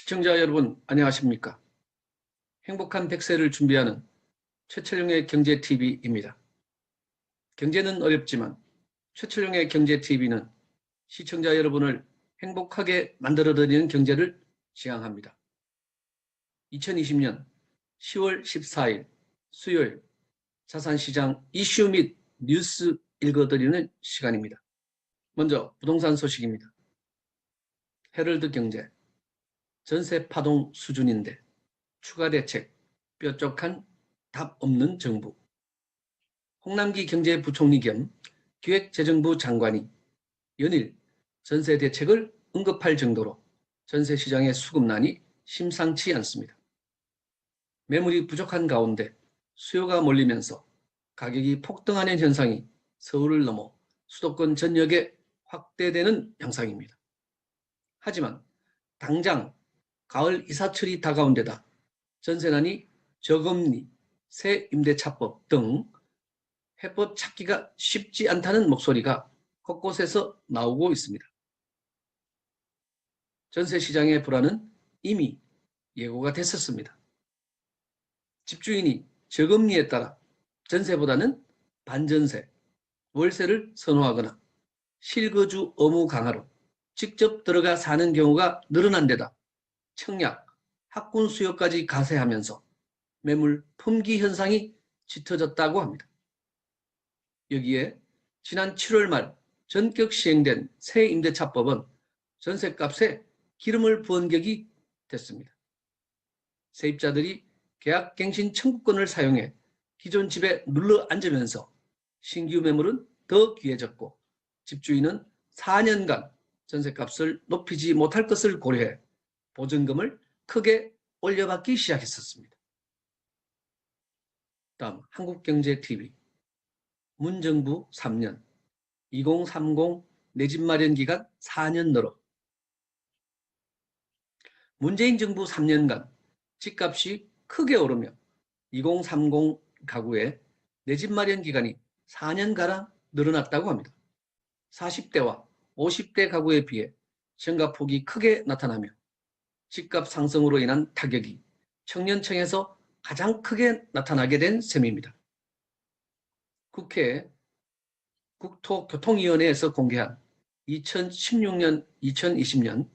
시청자 여러분 안녕하십니까? 행복한 100세를 준비하는 최철용의 경제TV입니다. 경제는 어렵지만 최철용의 경제TV는 시청자 여러분을 행복하게 만들어드리는 경제를 지향합니다. 2020년 10월 14일 수요일 자산시장 이슈 및 뉴스 읽어드리는 시간입니다. 먼저 부동산 소식입니다. 헤럴드 경제 전세 파동 수준인데 추가 대책, 뾰족한 답 없는 정부. 홍남기 경제부총리 겸 기획재정부 장관이 연일 전세 대책을 언급할 정도로 전세 시장의 수급난이 심상치 않습니다. 매물이 부족한 가운데 수요가 몰리면서 가격이 폭등하는 현상이 서울을 넘어 수도권 전역에 확대되는 양상입니다. 하지만 당장 가을 이사철이 다가온 데다 전세난이 저금리, 새 임대차법 등 해법 찾기가 쉽지 않다는 목소리가 곳곳에서 나오고 있습니다. 전세 시장의 불안은 이미 예고가 됐었습니다. 집주인이 저금리에 따라 전세보다는 반전세, 월세를 선호하거나 실거주 의무 강화로 직접 들어가 사는 경우가 늘어난 데다 청약, 학군 수요까지 가세하면서 매물 품귀 현상이 짙어졌다고 합니다. 여기에 지난 7월 말 전격 시행된 새 임대차법은 전셋값에 기름을 부은 격이 됐습니다. 세입자들이 계약갱신 청구권을 사용해 기존 집에 눌러 앉으면서 신규 매물은 더 귀해졌고 집주인은 4년간 전셋값을 높이지 못할 것을 고려해 보증금을 크게 올려받기 시작했었습니다. 다음 한국경제TV 문정부 3년 2030 내 집 마련 기간 4년 늘어. 문재인 정부 3년간 집값이 크게 오르며 2030 가구의 내 집 마련 기간이 4년가량 늘어났다고 합니다. 40대와 50대 가구에 비해 증가폭이 크게 나타나며 집값 상승으로 인한 타격이 청년층에서 가장 크게 나타나게 된 셈입니다. 국회 국토교통위원회에서 공개한 2016년, 2020년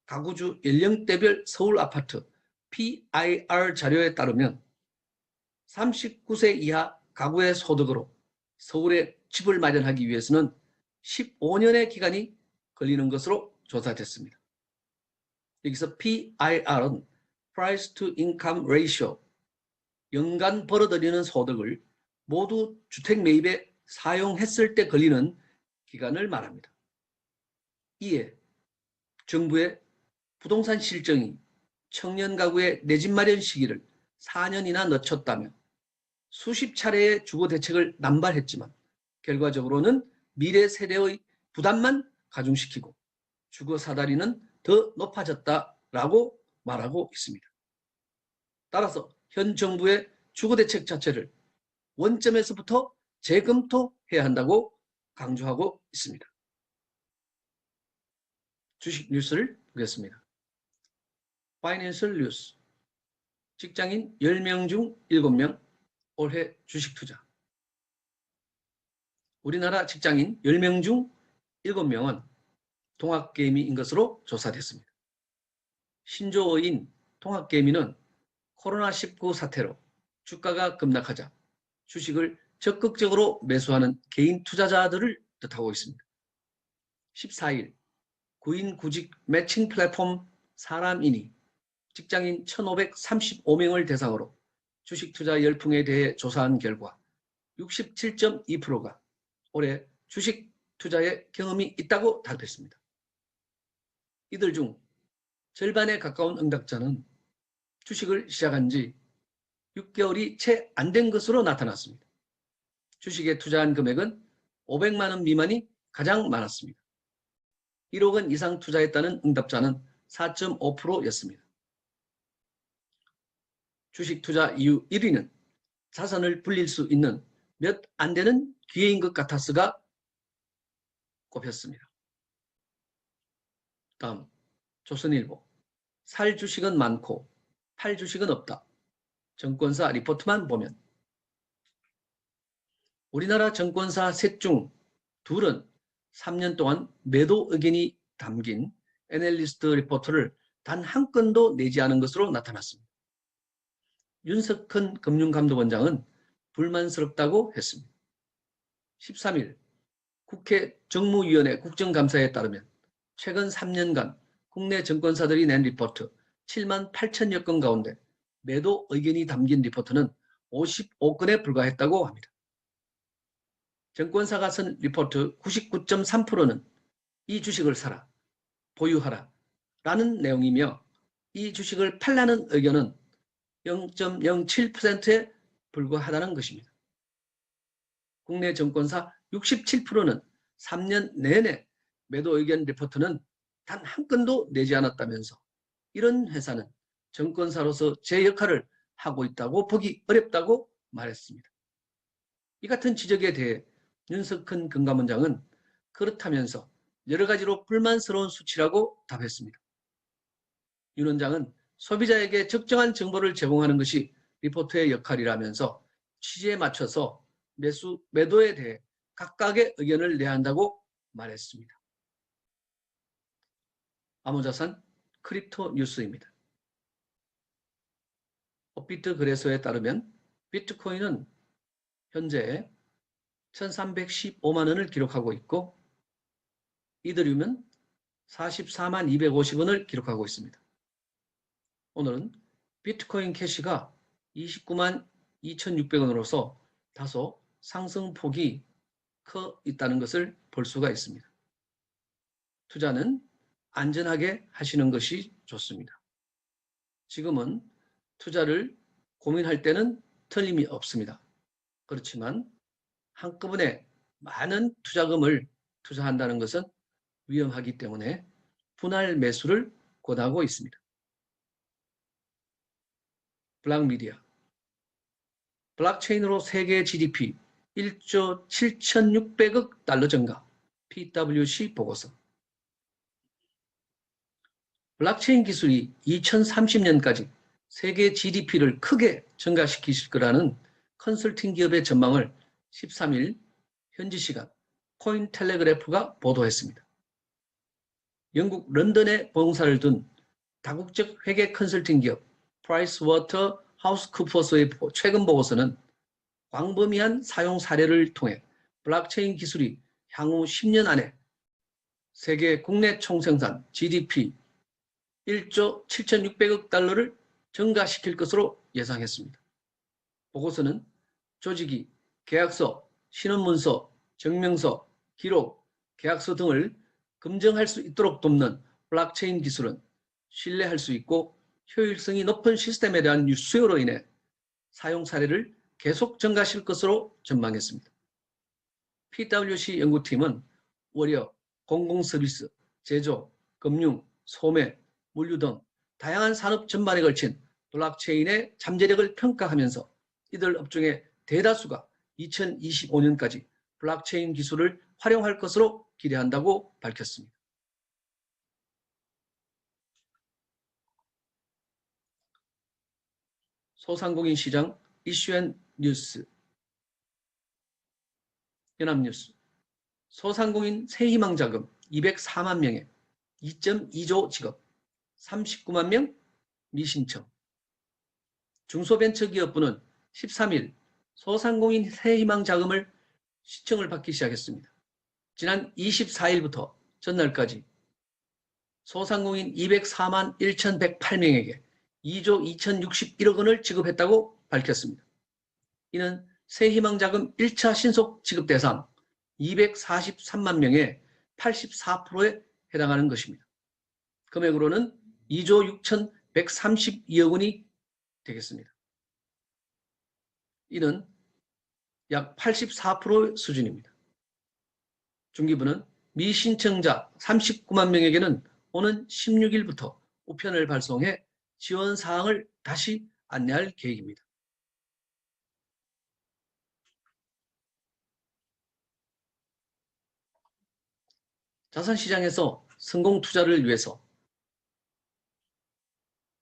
가구주 연령대별 서울 아파트 PIR 자료에 따르면 39세 이하 가구의 소득으로 서울에 집을 마련하기 위해서는 15년의 기간이 걸리는 것으로 조사됐습니다. 여기서 PIR은 Price to Income Ratio, 연간 벌어들이는 소득을 모두 주택 매입에 사용했을 때 걸리는 기간을 말합니다. 이에 정부의 부동산 실정이 청년 가구의 내 집 마련 시기를 4년이나 늦췄다며 수십 차례의 주거 대책을 남발했지만 결과적으로는 미래 세대의 부담만 가중시키고 주거 사다리는 더 높아졌다라고 말하고 있습니다. 따라서 현 정부의 주거 대책 자체를 원점에서부터 재검토해야 한다고 강조하고 있습니다. 주식 뉴스를 보겠습니다. 파이낸셜 뉴스. 직장인 10명 중 7명 올해 주식 투자. 우리나라 직장인 10명 중 7명은 동학개미인 것으로 조사됐습니다. 신조어인 동학개미는 코로나19 사태로 주가가 급락하자 주식을 적극적으로 매수하는 개인 투자자들을 뜻하고 있습니다. 14일 구인 구직 매칭 플랫폼 사람인이 직장인 1,535명을 대상으로 주식 투자 열풍에 대해 조사한 결과 67.2%가 올해 주식 투자에 경험이 있다고 답했습니다. 이들 중 절반에 가까운 응답자는 주식을 시작한 지 6개월이 채 안 된 것으로 나타났습니다. 주식에 투자한 금액은 500만 원 미만이 가장 많았습니다. 1억 원 이상 투자했다는 응답자는 4.5%였습니다. 주식 투자 이유 1위는 자산을 불릴 수 있는 몇 안 되는 기회인 것 같아서가 꼽혔습니다. 다음 조선일보. 살 주식은 많고 팔 주식은 없다. 증권사 리포트만 보면 우리나라 증권사 셋 중 둘은 3년 동안 매도 의견이 담긴 애널리스트 리포트를 단 한 건도 내지 않은 것으로 나타났습니다. 윤석헌 금융감독원장은 불만스럽다고 했습니다. 13일 국회 정무위원회 국정감사에 따르면 최근 3년간 국내 증권사들이 낸 리포트 7만 8천여 건 가운데 매도 의견이 담긴 리포트는 55건에 불과했다고 합니다. 증권사가 쓴 리포트 99.3%는 이 주식을 사라, 보유하라 라는 내용이며 이 주식을 팔라는 의견은 0.07%에 불과하다는 것입니다. 국내 증권사 67%는 3년 내내 매도 의견 리포트는 단 한 건도 내지 않았다면서 이런 회사는 증권사로서 제 역할을 하고 있다고 보기 어렵다고 말했습니다. 이 같은 지적에 대해 윤석헌 금감원장은 그렇다면서 여러 가지로 불만스러운 수치라고 답했습니다. 윤 원장은 소비자에게 적정한 정보를 제공하는 것이 리포트의 역할이라면서 취지에 맞춰서 매도에 대해 각각의 의견을 내야 한다고 말했습니다. 암호자산 크립토 뉴스입니다. 업비트 거래소에 따르면 비트코인은 현재 1315만 원을 기록하고 있고 이더리움은 44만 250원을 기록하고 있습니다. 오늘은 비트코인 캐시가 29만 2,600원으로서 다소 상승폭이 커 있다는 것을 볼 수가 있습니다. 투자는 안전하게 하시는 것이 좋습니다. 지금은 투자를 고민할 때는 틀림이 없습니다. 그렇지만 한꺼번에 많은 투자금을 투자한다는 것은 위험하기 때문에 분할 매수를 권하고 있습니다. 블락미디어 블록체인으로 세계 GDP 1조 7,600억 달러 증가 PwC 보고서 블록체인 기술이 2030년까지 세계 GDP를 크게 증가시킬 거라는 컨설팅 기업의 전망을 13일 현지 시간 코인텔레그래프가 보도했습니다. 영국 런던에 본사를 둔 다국적 회계 컨설팅 기업 프라이스워터하우스쿠퍼스의 최근 보고서는 광범위한 사용 사례를 통해 블록체인 기술이 향후 10년 안에 세계 국내 총생산 GDP 1조 7,600억 달러를 증가시킬 것으로 예상했습니다. 보고서는 조직이 계약서, 신원문서, 증명서, 기록, 계약서 등을 검증할 수 있도록 돕는 블록체인 기술은 신뢰할 수 있고 효율성이 높은 시스템에 대한 수요로 인해 사용 사례를 계속 증가시킬 것으로 전망했습니다. PwC 연구팀은 의료, 공공서비스, 제조, 금융, 소매, 물류 등 다양한 산업 전반에 걸친 블록체인의 잠재력을 평가하면서 이들 업종의 대다수가 2025년까지 블록체인 기술을 활용할 것으로 기대한다고 밝혔습니다. 소상공인 시장 이슈앤 뉴스 연합뉴스 소상공인 새희망 자금 204만 명에 2.2조 지급 39만 명 미신청 중소벤처기업부는 13일 소상공인 새희망 자금을 신청을 받기 시작했습니다. 지난 24일부터 전날까지 소상공인 204만 1,108명에게 2조 2,061억 원을 지급했다고 밝혔습니다. 이는 새희망 자금 1차 신속 지급 대상 243만 명의 84%에 해당하는 것입니다. 금액으로는 2조 6,132억 원이 되겠습니다. 이는 약 84% 수준입니다. 중기부는 미신청자 39만 명에게는 오는 16일부터 우편을 발송해 지원 사항을 다시 안내할 계획입니다. 자산시장에서 성공 투자를 위해서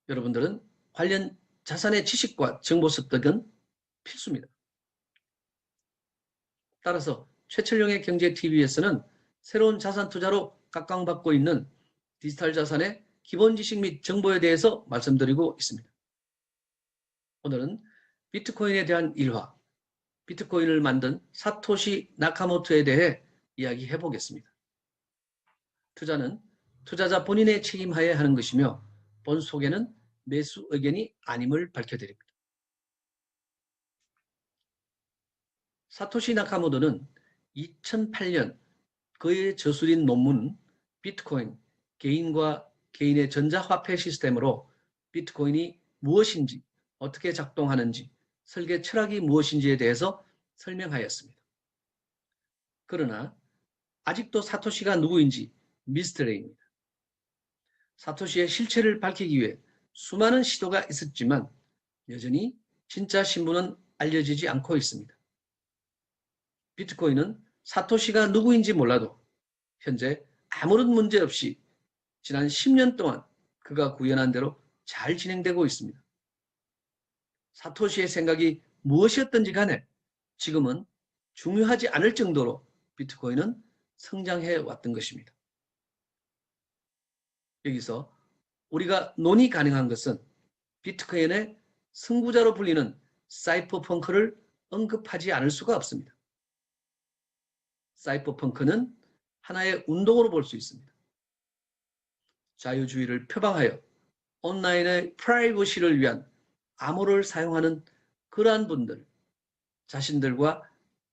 여러분들은 관련 자산의 지식과 정보 습득은 필수입니다. 따라서 최철룡의 경제TV에서는 새로운 자산 투자로 각광받고 있는 디지털 자산의 기본 지식 및 정보에 대해서 말씀드리고 있습니다. 오늘은 비트코인에 대한 일화, 비트코인을 만든 사토시 나카모토에 대해 이야기해 보겠습니다. 투자는 투자자 본인의 책임하에 하는 것이며 본 소개는 매수 의견이 아님을 밝혀드립니다. 사토시 나카모토는 2008년 그의 저술인 논문 비트코인, 개인과 개인의 전자화폐 시스템으로 비트코인이 무엇인지, 어떻게 작동하는지, 설계 철학이 무엇인지에 대해서 설명하였습니다. 그러나 아직도 사토시가 누구인지 미스터리입니다. 사토시의 실체를 밝히기 위해 수많은 시도가 있었지만 여전히 진짜 신분은 알려지지 않고 있습니다. 비트코인은 사토시가 누구인지 몰라도 현재 아무런 문제 없이 지난 10년 동안 그가 구현한 대로 잘 진행되고 있습니다. 사토시의 생각이 무엇이었든지 간에 지금은 중요하지 않을 정도로 비트코인은 성장해 왔던 것입니다. 여기서 우리가 논의 가능한 것은 비트코인의 선구자로 불리는 사이퍼펑크를 언급하지 않을 수가 없습니다. 사이퍼펑크는 하나의 운동으로 볼 수 있습니다. 자유주의를 표방하여 온라인의 프라이버시를 위한 암호를 사용하는 그러한 분들, 자신들과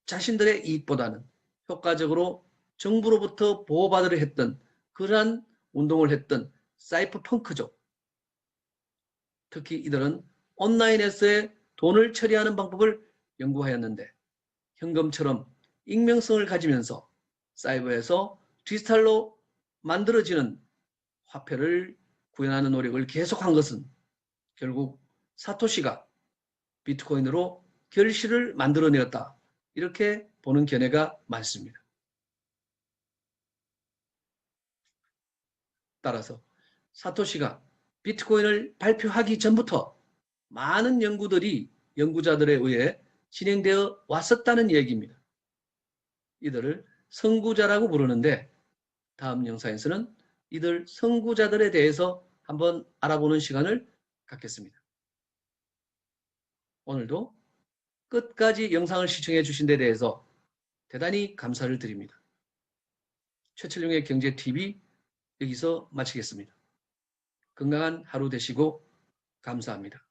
자신들의 이익보다는 효과적으로 정부로부터 보호받으려 했던 그러한 운동을 했던 사이퍼펑크죠. 특히 이들은 온라인에서의 돈을 처리하는 방법을 연구하였는데 현금처럼 익명성을 가지면서 사이버에서 디지털로 만들어지는 화폐를 구현하는 노력을 계속한 것은 결국 사토시가 비트코인으로 결실을 만들어내었다. 이렇게 보는 견해가 많습니다. 따라서 사토시가 비트코인을 발표하기 전부터 많은 연구자들에 의해 진행되어 왔었다는 얘기입니다. 이들을 선구자라고 부르는데 다음 영상에서는 이들 선구자들에 대해서 한번 알아보는 시간을 갖겠습니다. 오늘도 끝까지 영상을 시청해 주신 데 대해서 대단히 감사를 드립니다. 최철룡의 경제TV 여기서 마치겠습니다. 건강한 하루 되시고 감사합니다.